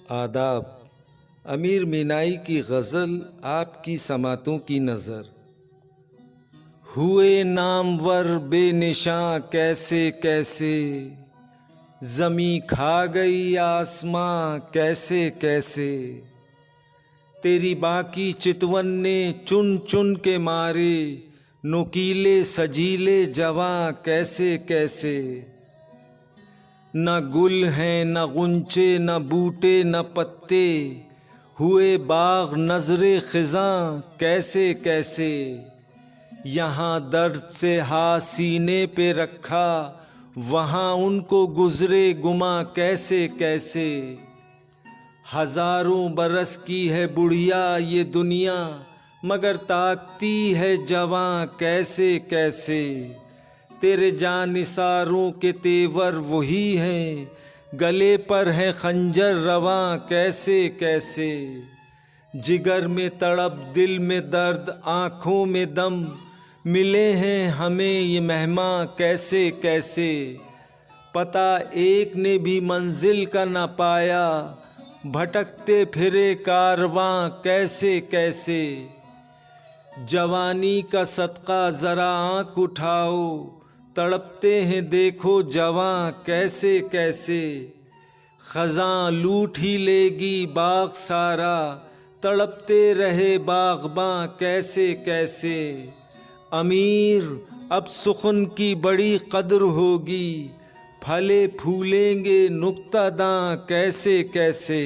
आदाब। अमीर मीनाई की गज़ल आपकी समातों की नज़र। हुए नामवर बेनिशां कैसे कैसे, ज़मी खा गई आसमां कैसे कैसे। तेरी बाकी चितवन ने चुन चुन के मारे, नुकीले सजीले जवां कैसे कैसे। न गुल हैं न गुंचे न बूटे न पत्ते, हुए बाग नजरे खिज़ां कैसे कैसे। यहाँ दर्द से हाथ सीने पे रखा, वहाँ उनको गुजरे गुमा कैसे कैसे। हजारों बरस की है बुढ़िया ये दुनिया, मगर ताकती है जवां कैसे कैसे। तेरे जानिसारों के तेवर वही हैं, गले पर है खंजर रवां कैसे कैसे। जिगर में तड़प दिल में दर्द आँखों में दम, मिले हैं हमें ये मेहमां कैसे कैसे। पता एक ने भी मंजिल का न पाया, भटकते फिरे कारवां कैसे कैसे। जवानी का सदका ज़रा आँख उठाओ, तड़पते हैं देखो जवां कैसे कैसे। खज़ां लूट ही लेगी बाग सारा, तड़पते रहे बाग़बां कैसे कैसे। अमीर अब सुखन की बड़ी कद्र होगी, फले फूलेंगे नुक्तादां कैसे कैसे।